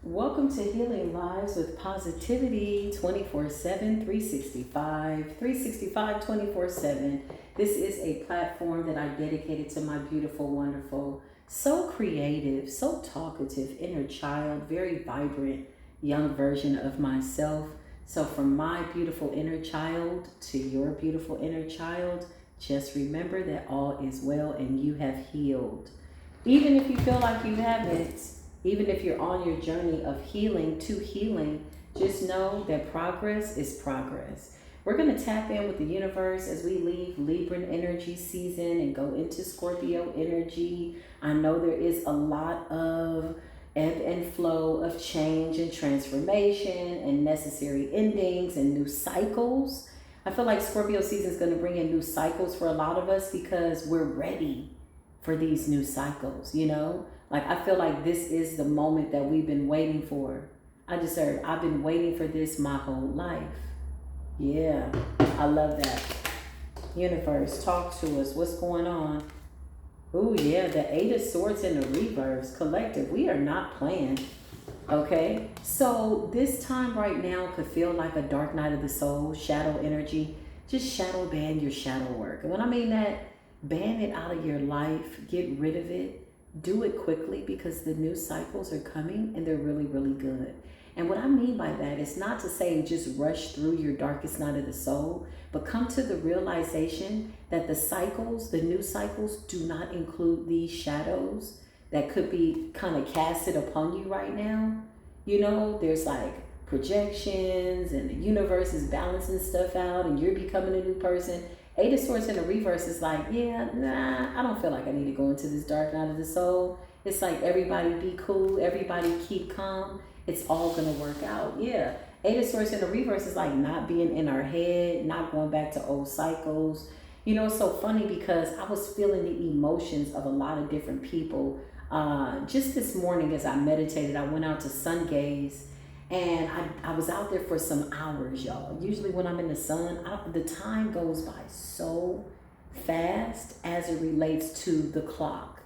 Welcome to Healing Lives with Positivity 24/7, 365, 365, 24/7. This is a platform that I dedicated to my beautiful, wonderful, so creative, so talkative inner child, very vibrant young version of myself. So, from my beautiful inner child to your beautiful inner child, just remember that all is well and you have healed. Even if you feel like you haven't, even if you're on your journey of healing to healing, just know that progress is progress. We're going to tap in with the universe as we leave Libran energy season and go into Scorpio energy. I know there is a lot of ebb and flow of change and transformation and necessary endings and new cycles. I feel like Scorpio season is going to bring in new cycles for a lot of us because we're ready for these new cycles, you know? Like, I feel like this is the moment that we've been waiting for. I just heard, I've been waiting for this my whole life. Yeah, I love that. Universe, talk to us. What's going on? Oh, yeah, the Eight of Swords in the reverse. Collective, we are not playing. Okay? So this time right now could feel like a dark night of the soul, shadow energy. Just shadow ban your shadow work. And when I mean that, ban it out of your life. Get rid of it. Do it quickly because the new cycles are coming and they're really, really good. And what I mean by that is not to say just rush through your darkest night of the soul, but come to the realization that the cycles, the new cycles, do not include these shadows that could be kind of casted upon you right now. You know, there's like projections and the universe is balancing stuff out and you're becoming a new person. Eight of Swords in the reverse is like, yeah, nah, I don't feel like I need to go into this dark night of the soul. It's like everybody be cool, everybody keep calm. It's all gonna work out. Yeah. Eight of Swords in the reverse is like not being in our head, not going back to old cycles. You know, it's so funny because I was feeling the emotions of a lot of different people. Just this morning as I meditated, I went out to sun gaze. And I was out there for some hours, y'all. Usually when I'm in the sun, the time goes by so fast as it relates to the clock.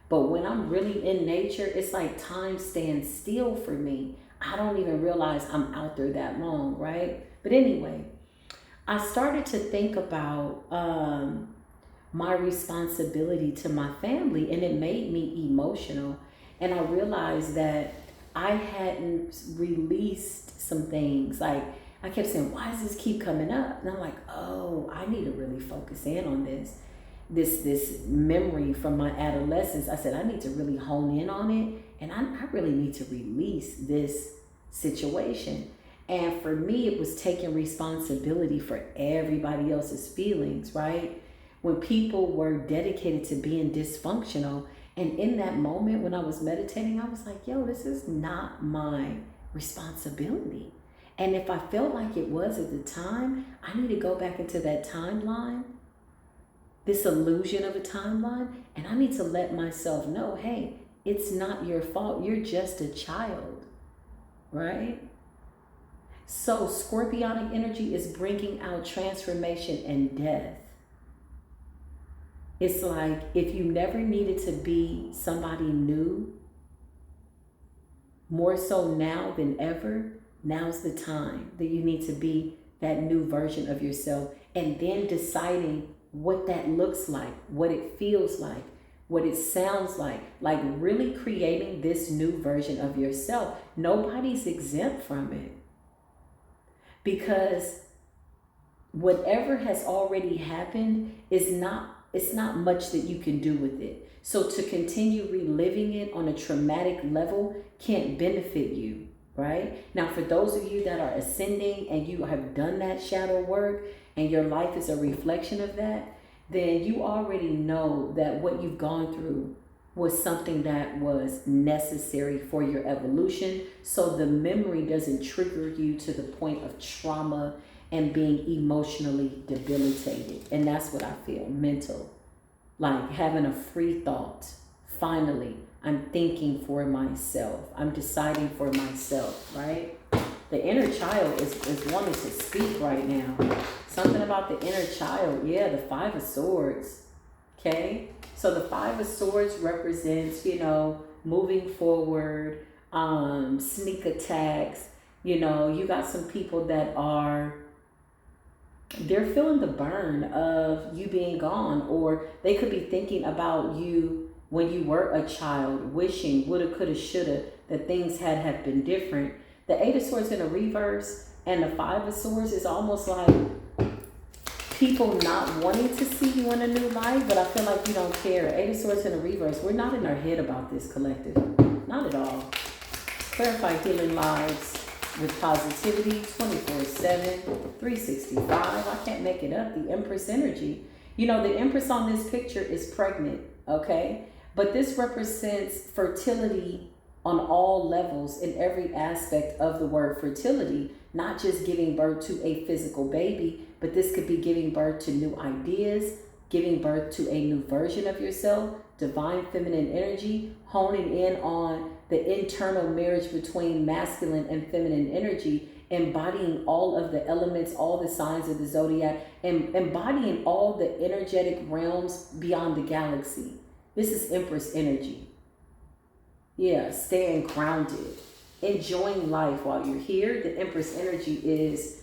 But when I'm really in nature, it's like time stands still for me. I don't even realize I'm out there that long, right? But anyway, I started to think about my responsibility to my family, and it made me emotional. And I realized that I hadn't released some things. Like, I kept saying, why does this keep coming up? And I'm like, oh, I need to really focus in on this memory from my adolescence. I said, I need to really hone in on it. And I really need to release this situation. And for me, it was taking responsibility for everybody else's feelings, right? When people were dedicated to being dysfunctional. And in that moment when I was meditating, I was like, yo, this is not my responsibility. And if I felt like it was at the time, I need to go back into that timeline, this illusion of a timeline, and I need to let myself know, hey, it's not your fault. You're just a child, right? So scorpionic energy is bringing out transformation and death. It's like if you never needed to be somebody new, more so now than ever, now's the time that you need to be that new version of yourself, and then deciding what that looks like, what it feels like, what it sounds like really creating this new version of yourself. Nobody's exempt from it because whatever has already happened is not, it's not much that you can do with it. So to continue reliving it on a traumatic level can't benefit you, right? Now, for those of you that are ascending and you have done that shadow work and your life is a reflection of that, then you already know that what you've gone through was something that was necessary for your evolution. So the memory doesn't trigger you to the point of trauma and being emotionally debilitated. And that's what I feel, mental. Like having a free thought. Finally, I'm thinking for myself. I'm deciding for myself, right? The inner child is wanting to speak right now. Something about the inner child. Yeah, the Five of Swords. Okay? So the Five of Swords represents, moving forward, sneak attacks. You know, you got some people that they're feeling the burn of you being gone, or they could be thinking about you when you were a child, wishing woulda, coulda, shoulda that things had have been different. The Eight of Swords in a reverse and the Five of Swords is almost like people not wanting to see you in a new light, but I feel like you don't care. Eight of Swords in a reverse, we're not in our head about this, collective. Not at all. Clarify healing lives with positivity 24/7, 365. I can't make it up. The Empress energy. You know, the Empress on this picture is pregnant, okay? But this represents fertility on all levels in every aspect of the word fertility, not just giving birth to a physical baby, but this could be giving birth to new ideas, giving birth to a new version of yourself, divine feminine energy, honing in on the internal marriage between masculine and feminine energy, embodying all of the elements, all the signs of the zodiac, and embodying all the energetic realms beyond the galaxy. This is Empress energy. Yeah, staying grounded, enjoying life while you're here. The Empress energy is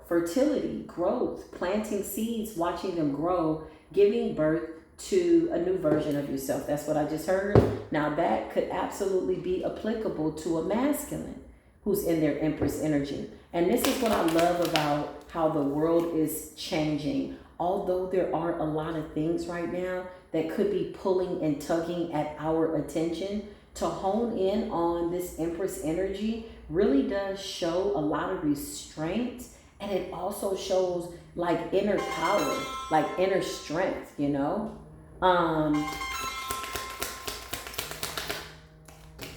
fertility, growth, planting seeds, watching them grow, giving birth to a new version of yourself. That's what I just heard. Now that could absolutely be applicable to a masculine who's in their Empress energy. And this is what I love about how the world is changing. Although there are a lot of things right now that could be pulling and tugging at our attention, to hone in on this Empress energy really does show a lot of restraint, and it also shows like inner power, like inner strength, you know.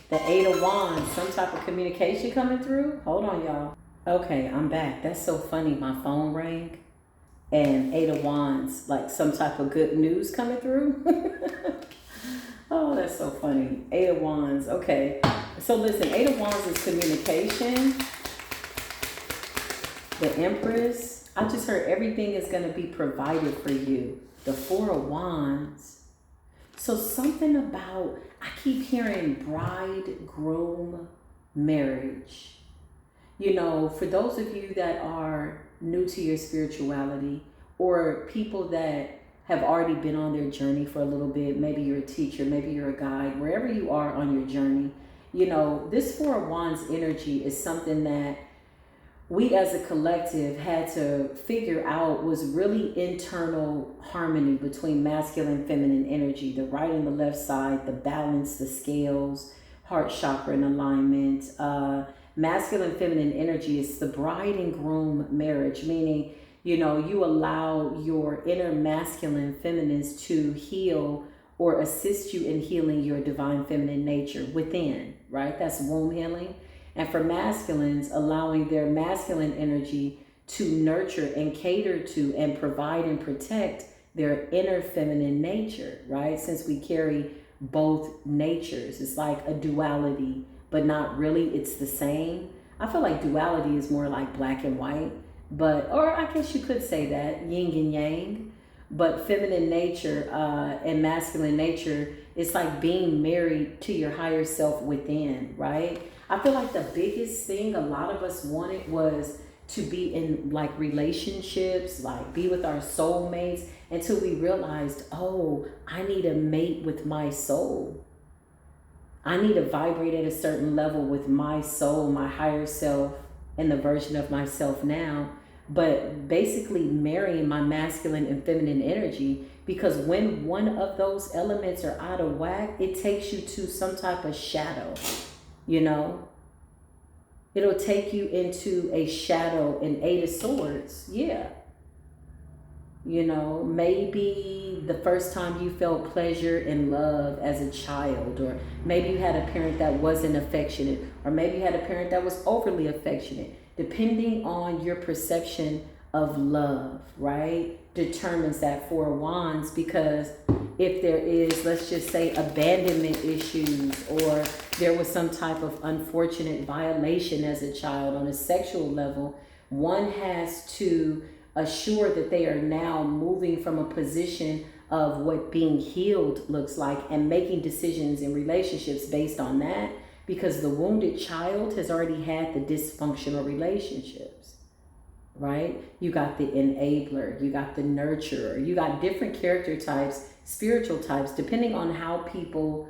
The Eight of Wands, some type of communication coming through. Hold on, y'all. Okay, I'm back. That's so funny. My phone rang and Eight of Wands, like some type of good news coming through. Oh, that's so funny. Eight of Wands. Okay. So listen, Eight of Wands is communication. The Empress. I just heard everything is going to be provided for you. The Four of Wands. So something about, I keep hearing bride, groom, marriage. You know, for those of you that are new to your spirituality, or people that have already been on their journey for a little bit, maybe you're a teacher, maybe you're a guide, wherever you are on your journey, you know, this Four of Wands energy is something that we as a collective had to figure out was really internal harmony between masculine and feminine energy, the right and the left side, the balance, the scales, heart chakra in alignment. Masculine feminine energy is the bride and groom marriage, meaning, you know, you allow your inner masculine feminines to heal or assist you in healing your divine feminine nature within, right? That's womb healing. And for masculines, allowing their masculine energy to nurture and cater to and provide and protect their inner feminine nature, right? Since we carry both natures, it's like a duality, but not really, it's the same. I feel like duality is more like black and white, but, or I guess you could say that, yin and yang, but feminine nature and masculine nature, it's like being married to your higher self within, right? I feel like the biggest thing a lot of us wanted was to be in like relationships, like be with our soulmates, until we realized, oh, I need a mate with my soul. I need to vibrate at a certain level with my soul, my higher self, and the version of myself now. But basically marrying my masculine and feminine energy, because when one of those elements are out of whack, it takes you to some type of shadow, you know? It'll take you into a shadow, an Eight of Swords, yeah. You know, maybe the first time you felt pleasure and love as a child, or maybe you had a parent that wasn't affectionate, or maybe you had a parent that was overly affectionate. Depending on your perception of love, right, determines that Four of Wands. Because if there is, let's just say, abandonment issues, or there was some type of unfortunate violation as a child on a sexual level, one has to assure that they are now moving from a position of what being healed looks like and making decisions in relationships based on that. because the wounded child has already had the dysfunctional relationships, right? You got the enabler, you got the nurturer, you got different character types, spiritual types, depending on how people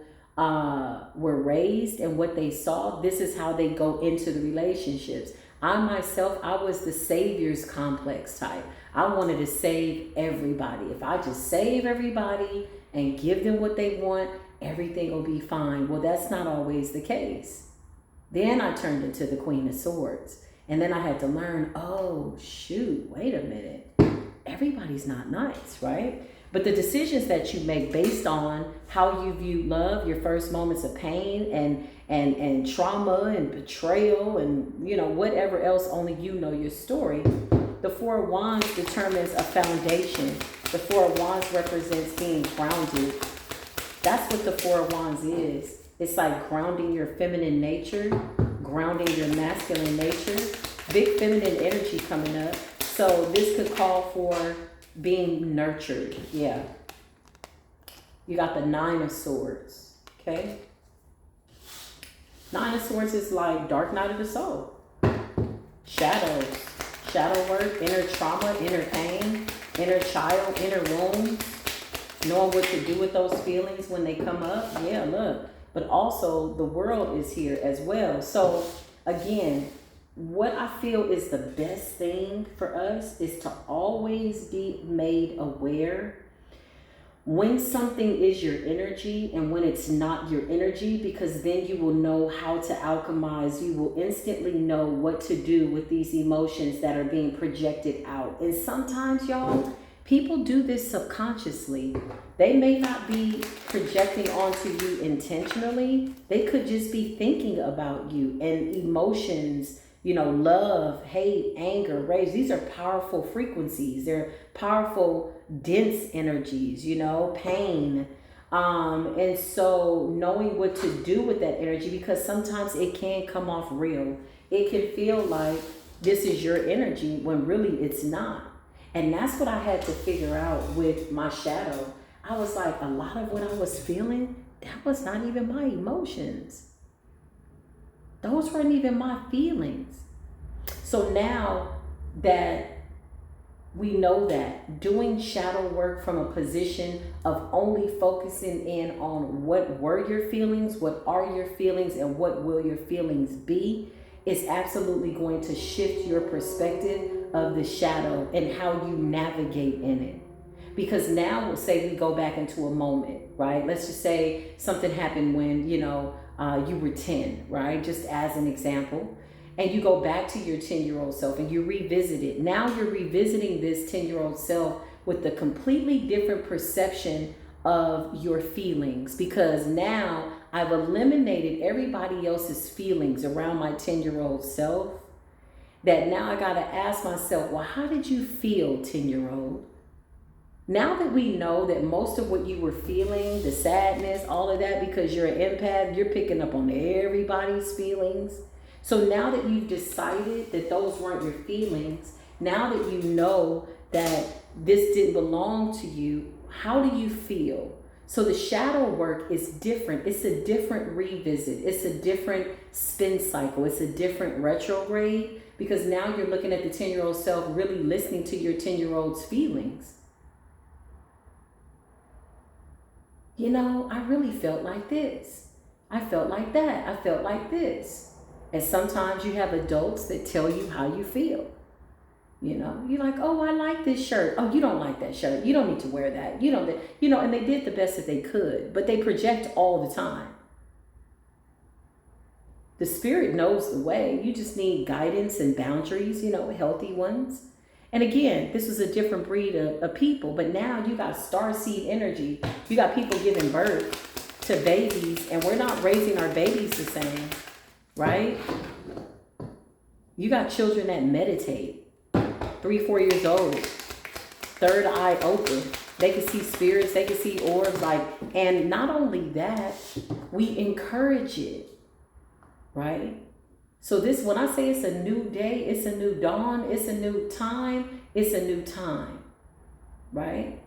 were raised and what they saw. This is how they go into the relationships. I myself, I was the savior's complex type. I wanted to save everybody. If I just save everybody and give them what they want, everything will be fine. Well, that's not always the case. Then I turned into the Queen of Swords. And then I had to learn, oh, shoot, wait a minute. Everybody's not nice, right? But the decisions that you make based on how you view love, your first moments of pain and trauma and betrayal and, you know, whatever else, only you know your story. The Four of Wands determines a foundation. The Four of Wands represents being grounded. That's what the Four of Wands is. It's like grounding your feminine nature, grounding your masculine nature. Big feminine energy coming up. So this could call for being nurtured. Yeah. You got the Nine of Swords. Okay. Nine of Swords is like dark night of the soul. Shadows. Shadow work, inner trauma, inner pain, inner child, inner wounds. Knowing what to do with those feelings when they come up. Yeah, look. But also the world is here as well. So again, what I feel is the best thing for us is to always be made aware when something is your energy and when it's not your energy, because then you will know how to alchemize. You will instantly know what to do with these emotions that are being projected out. And sometimes, y'all, people do this subconsciously. They may not be projecting onto you intentionally. They could just be thinking about you, and emotions, you know, love, hate, anger, rage. These are powerful frequencies. They're powerful, dense energies, you know, pain. And so knowing what to do with that energy, because sometimes it can come off real. It can feel like this is your energy when really it's not. And that's what I had to figure out with my shadow. I was like, a lot of what I was feeling, that was not even my emotions. Those weren't even my feelings. So now that we know that, doing shadow work from a position of only focusing in on what were your feelings, what are your feelings, and what will your feelings be, is absolutely going to shift your perspective of the shadow and how you navigate in it. Because now, say we go back into a moment, right? Let's just say something happened when, you know, you were 10, right? Just as an example. And you go back to your 10-year-old self and you revisit it. Now you're revisiting this 10-year-old self with a completely different perception of your feelings, because now I've eliminated everybody else's feelings around my 10-year-old self. That now I got to ask myself, well, how did you feel, 10-year-old? Now that we know that most of what you were feeling, the sadness, all of that, because you're an empath, you're picking up on everybody's feelings. So now that you've decided that those weren't your feelings, now that you know that this didn't belong to you, how do you feel? So the shadow work is different. It's a different revisit. It's a different spin cycle. It's a different retrograde, because now you're looking at the 10-year-old self, really listening to your 10-year-old's feelings. You know, I really felt like this. I felt like that. I felt like this. And sometimes you have adults that tell you how you feel. You know, you're like, oh, I like this shirt. Oh, you don't like that shirt. You don't need to wear that. You don't, you know, and they did the best that they could, but they project all the time. The spirit knows the way. You just need guidance and boundaries, you know, healthy ones. And again, this was a different breed of people, but now you got starseed energy. You got people giving birth to babies, and we're not raising our babies the same, right? You got children that meditate, 3-4 years old, third eye open. They can see spirits, they can see orbs, like, and not only that, we encourage it, right? So this, when I say it's a new day, it's a new dawn, it's a new time, it's a new time, right?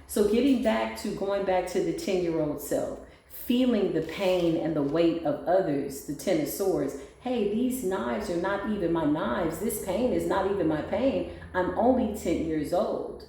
So going back to the 10-year-old self, feeling the pain and the weight of others, the Ten of Swords. Hey, these knives are not even my knives. This pain is not even my pain. I'm only 10 years old.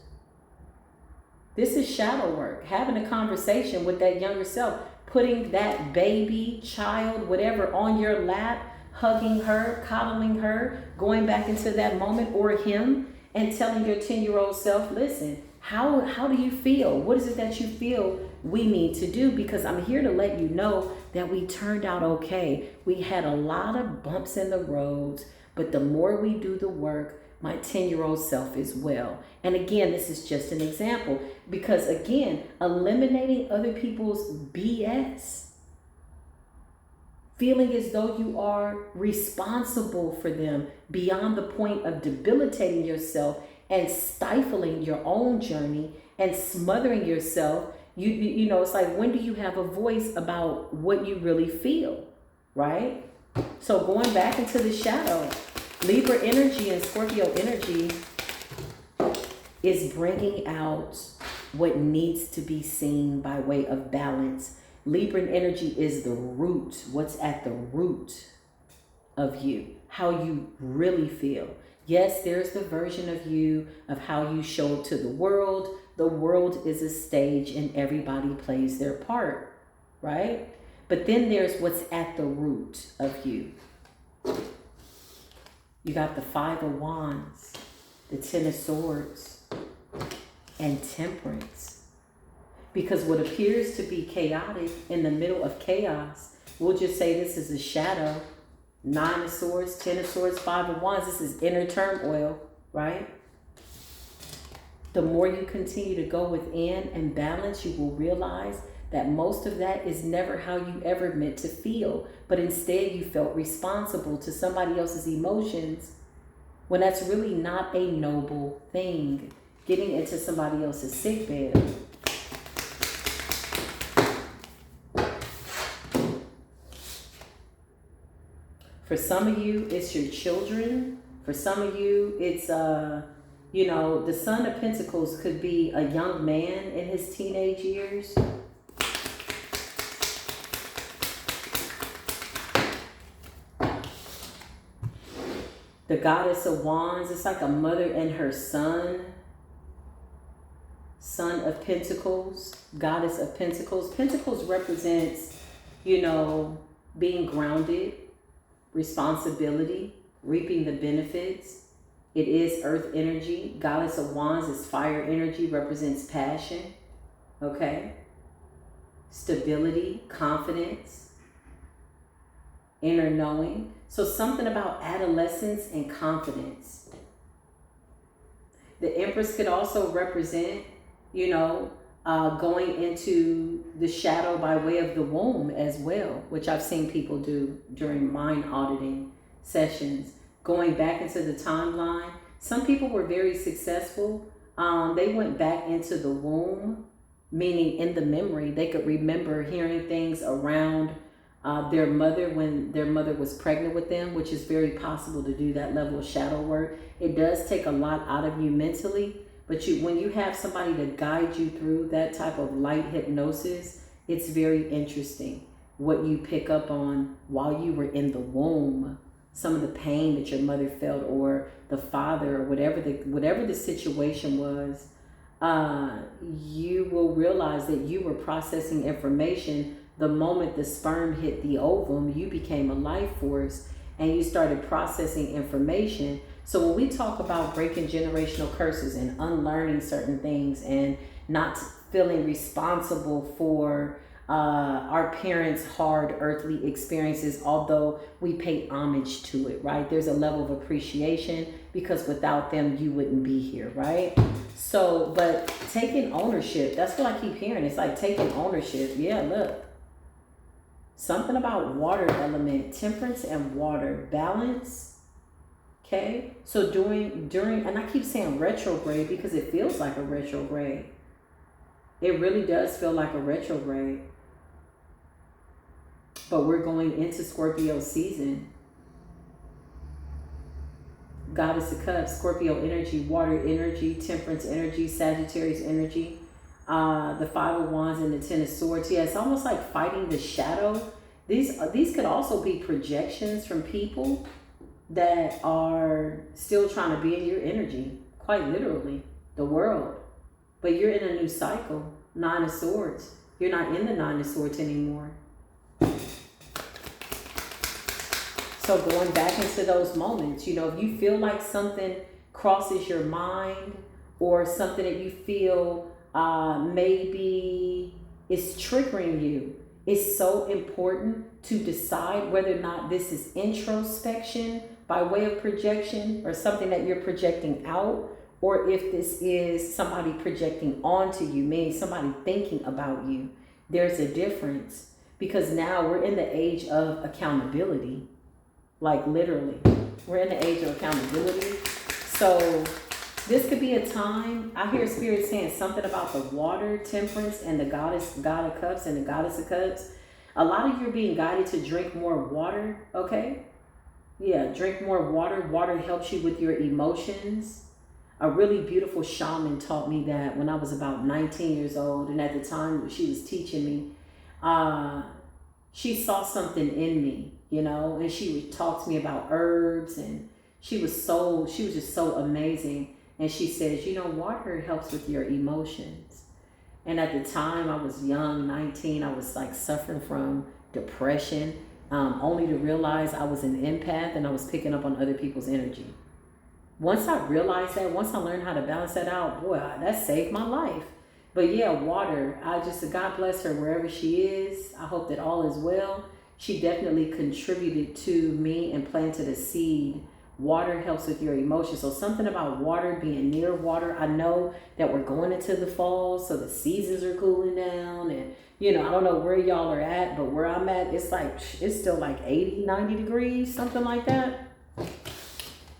This is shadow work. Having a conversation with that younger self, putting that baby, child, whatever on your lap, hugging her, coddling her, going back into that moment, or him, and telling your 10-year-old self, listen, how do you feel? What is it that you feel we need to do? Because I'm here to let you know that we turned out okay. We had a lot of bumps in the roads, but the more we do the work, my 10-year-old self is well. And again, this is just an example, because again, eliminating other people's BS, feeling as though you are responsible for them beyond the point of debilitating yourself and stifling your own journey and smothering yourself. You know, it's like, when do you have a voice about what you really feel, right? So going back into the shadow, Libra energy and Scorpio energy is bringing out what needs to be seen by way of balance. Libran energy is the root, what's at the root of you, how you really feel. Yes, there's the version of you, of how you show up to the world. The world is a stage and everybody plays their part, right? But then there's what's at the root of you. You got the Five of Wands, the Ten of Swords, and Temperance. Because what appears to be chaotic in the middle of chaos, we'll just say this is a shadow. Nine of Swords, Ten of Swords, Five of Wands. This is inner turmoil, right? The more you continue to go within and balance, you will realize that most of that is never how you ever meant to feel. But instead, you felt responsible to somebody else's emotions when that's really not a noble thing. Getting into somebody else's sickbed. For some of you, it's your children. For some of you, it's, you know, the Son of Pentacles could be a young man in his teenage years. The Goddess of Wands, it's like a mother and her son. Son of Pentacles, Goddess of Pentacles. Pentacles represents, you know, being grounded, responsibility, reaping the benefits. It is earth energy. Goddess of Wands is fire energy, represents passion, okay? Stability, confidence, inner knowing. So something about adolescence and confidence. The Empress could also represent, you know, going into the shadow by way of the womb as well, which I've seen people do during mind auditing sessions. Going back into the timeline. Some people were very successful. They went back into the womb, meaning in the memory. They could remember hearing things around their mother when their mother was pregnant with them, which is very possible to do that level of shadow work. It does take a lot out of you mentally, but when you have somebody to guide you through that type of light hypnosis, it's very interesting what you pick up on while you were in the womb. Some of the pain that your mother felt, or the father, or whatever the situation was, you will realize that you were processing information. The moment the sperm hit the ovum, you became a life force and you started processing information. So when we talk about breaking generational curses and unlearning certain things and not feeling responsible for our parents' hard earthly experiences, although we pay homage to it, right? There's a level of appreciation because without them, you wouldn't be here, right? So, but taking ownership, that's what I keep hearing. It's like taking ownership. Yeah, look. Something about water element, temperance and water, balance. Okay, so during, and I keep saying retrograde because it feels like a retrograde. It really does feel like a retrograde. But we're going into Scorpio season. Goddess of Cups, Scorpio energy, water energy, temperance energy, Sagittarius energy. The Five of Wands and the Ten of Swords. Yeah, it's almost like fighting the shadow. These could also be projections from people that are still trying to be in your energy, quite literally, the world. But you're in a new cycle. Nine of Swords. You're not in the Nine of Swords anymore. So going back into those moments, you know, if you feel like something crosses your mind or something that you feel maybe is triggering you, it's so important to decide whether or not this is introspection by way of projection or something that you're projecting out, or if this is somebody projecting onto you, meaning somebody thinking about you. There's a difference, because now we're in the age of accountability. Like literally, we're in the age of accountability. So this could be a time, I hear Spirit saying something about the water, temperance, and the God of Cups and the Goddess of Cups. A lot of you are being guided to drink more water, okay? Yeah, drink more water. Water helps you with your emotions. A really beautiful shaman taught me that when I was about 19 years old. And at the time she was teaching me, she saw something in me, you know, and she would talk to me about herbs, and she was just so amazing. And she says, you know, water helps with your emotions. And at the time I was young, 19, I was like suffering from depression, only to realize I was an empath and I was picking up on other people's energy. Once I realized that, once I learned how to balance that out, boy, that saved my life. But yeah, water, God bless her wherever she is. I hope that all is well. She definitely contributed to me and planted a seed. Water helps with your emotions. So something about water, being near water. I know that we're going into the fall, so the seasons are cooling down. And, you know, I don't know where y'all are at, but where I'm at, it's still like 80, 90 degrees, something like that.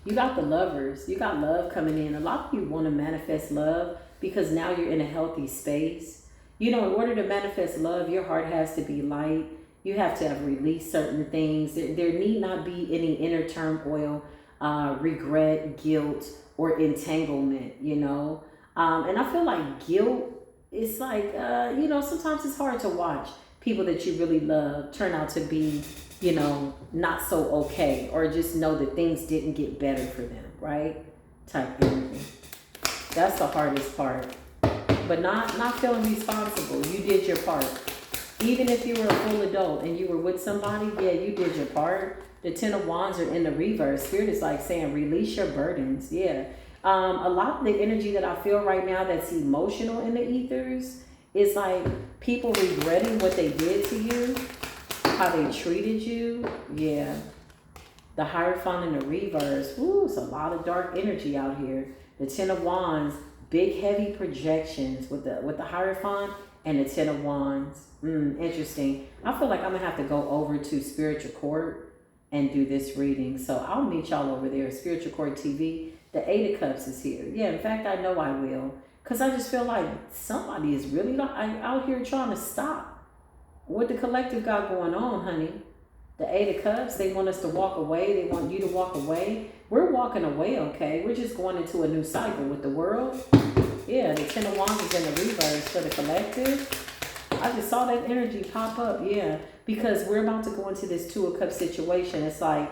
You got the lovers. You got love coming in. A lot of you want to manifest love because now you're in a healthy space. You know, in order to manifest love, your heart has to be light. You have to have released certain things. There need not be any inner turmoil, regret, guilt, or entanglement, you know. And I feel like guilt is like, you know, sometimes it's hard to watch people that you really love turn out to be, you know, not so okay, or just know that things didn't get better for them, right? Type energy. That's the hardest part. But not feeling responsible. You did your part. Even if you were a full adult and you were with somebody, yeah, you did your part. The Ten of Wands are in the reverse. Spirit is like saying, release your burdens. Yeah. A lot of the energy that I feel right now that's emotional in the ethers is like people regretting what they did to you, how they treated you. Yeah. The Hierophant in the reverse. Ooh, it's a lot of dark energy out here. The Ten of Wands, big heavy projections with the Hierophant and the Ten of Wands. Interesting. I feel like I'm gonna have to go over to Spiritual Court and do this reading. So I'll meet y'all over there, Spiritual Court TV. The Eight of Cups is here. Yeah, in fact, I know I will. Because I just feel like somebody is really out here trying to stop what the collective got going on, honey. The Eight of Cups, they want us to walk away. They want you to walk away. We're walking away, okay? We're just going into a new cycle with the world. Yeah, the Ten of Wands is in the reverse for the collective. I just saw that energy pop up, yeah. Because we're about to go into this Two of Cups situation. It's like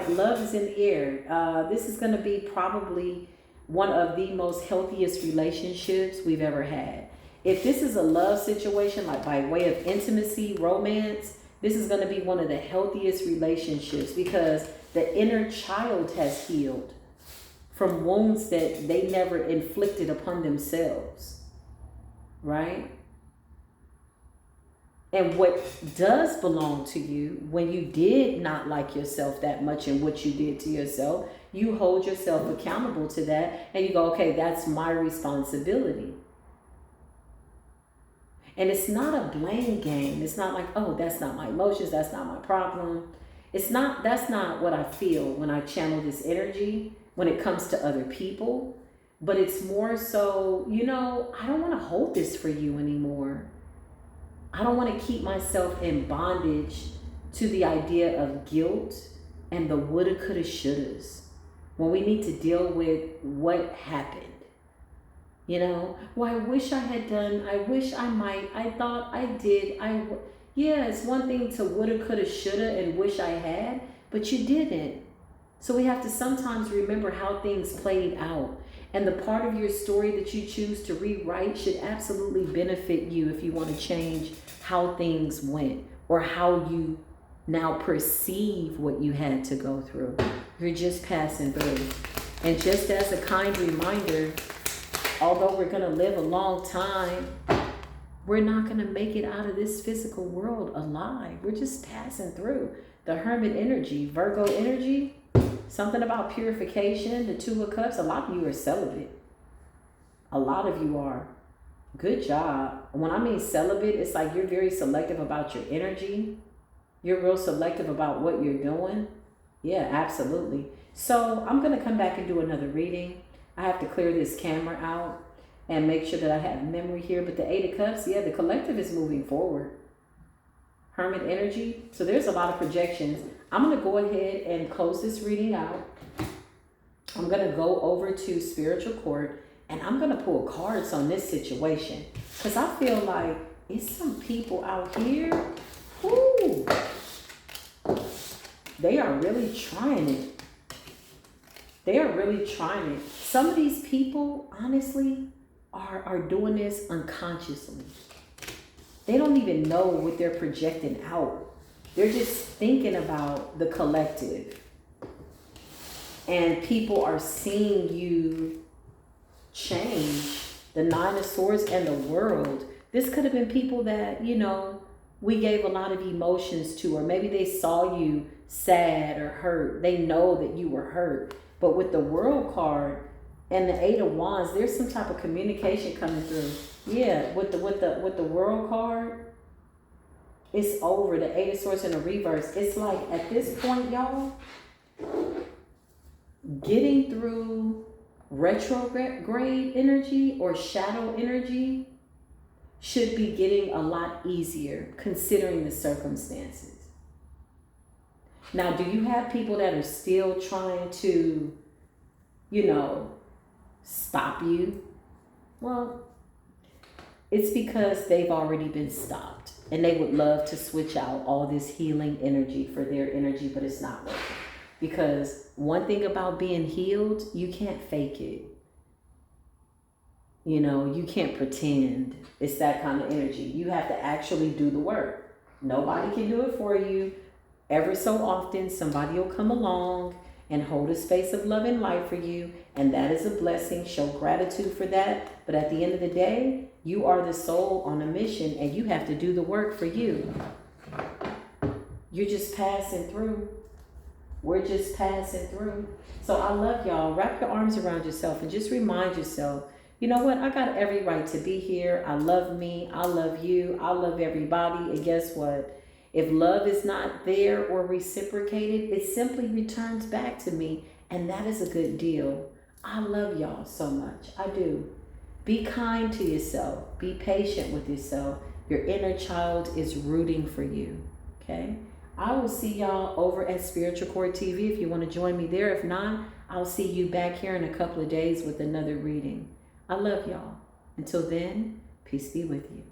love is in the air. This is going to be probably one of the most healthiest relationships we've ever had. If this is a love situation, like by way of intimacy, romance, this is going to be one of the healthiest relationships because the inner child has healed from wounds that they never inflicted upon themselves, right? And what does belong to you, when you did not like yourself that much and what you did to yourself, you hold yourself accountable to that and you go, okay, that's my responsibility. And it's not a blame game. It's not like, oh, that's not my emotions, that's not my problem. That's not what I feel when I channel this energy when it comes to other people. But it's more so, you know, I don't want to hold this for you anymore. I don't want to keep myself in bondage to the idea of guilt and the woulda, coulda, shouldas when we need to deal with what happened. You know, well, I wish I had done, I wish I might, I thought I did, yeah, it's one thing to woulda, coulda, shoulda, and wish I had, but you didn't. So we have to sometimes remember how things played out. And the part of your story that you choose to rewrite should absolutely benefit you if you want to change how things went or how you now perceive what you had to go through. You're just passing through. And just as a kind reminder, although we're going to live a long time, we're not going to make it out of this physical world alive. We're just passing through. The Hermit energy, Virgo energy, something about purification, the Two of Cups. A lot of you are celibate. A lot of you are. Good job. When I mean celibate, it's like you're very selective about your energy. You're real selective about what you're doing. Yeah, absolutely. So I'm going to come back and do another reading. I have to clear this camera out and make sure that I have memory here. But the Eight of Cups, yeah, the collective is moving forward. Hermit energy. So there's a lot of projections. I'm going to go ahead and close this reading out. I'm going to go over to spiritual court and I'm going to pull cards on this situation. Because I feel like it's some people out here who they are really trying it. They are really trying it. Some of these people, honestly, are doing this unconsciously. They don't even know what they're projecting out. They're just thinking about the collective. And people are seeing you change. The Nine of Swords and the World. This could have been people that, you know, we gave a lot of emotions to, or maybe they saw you sad or hurt. They know that you were hurt. But with the World card and the Eight of Wands, there's some type of communication coming through. Yeah, with the World card, it's over. The Eight of Swords in the reverse. It's like at this point, y'all, getting through retrograde energy or shadow energy should be getting a lot easier considering the circumstances. Now, do you have people that are still trying to, you know, stop you? Well, it's because they've already been stopped and they would love to switch out all this healing energy for their energy, but it's not working. Because one thing about being healed, you can't fake it. You know, you can't pretend. It's that kind of energy. You have to actually do the work. Nobody can do it for you. Every so often, somebody will come along and hold a space of love and light for you. And that is a blessing. Show gratitude for that. But at the end of the day, you are the soul on a mission and you have to do the work for you. You're just passing through. We're just passing through. So I love y'all. Wrap your arms around yourself and just remind yourself, you know what? I got every right to be here. I love me. I love you. I love everybody. And guess what? If love is not there or reciprocated, it simply returns back to me. And that is a good deal. I love y'all so much. I do. Be kind to yourself. Be patient with yourself. Your inner child is rooting for you. Okay? I will see y'all over at Spiritual Court TV if you want to join me there. If not, I'll see you back here in a couple of days with another reading. I love y'all. Until then, peace be with you.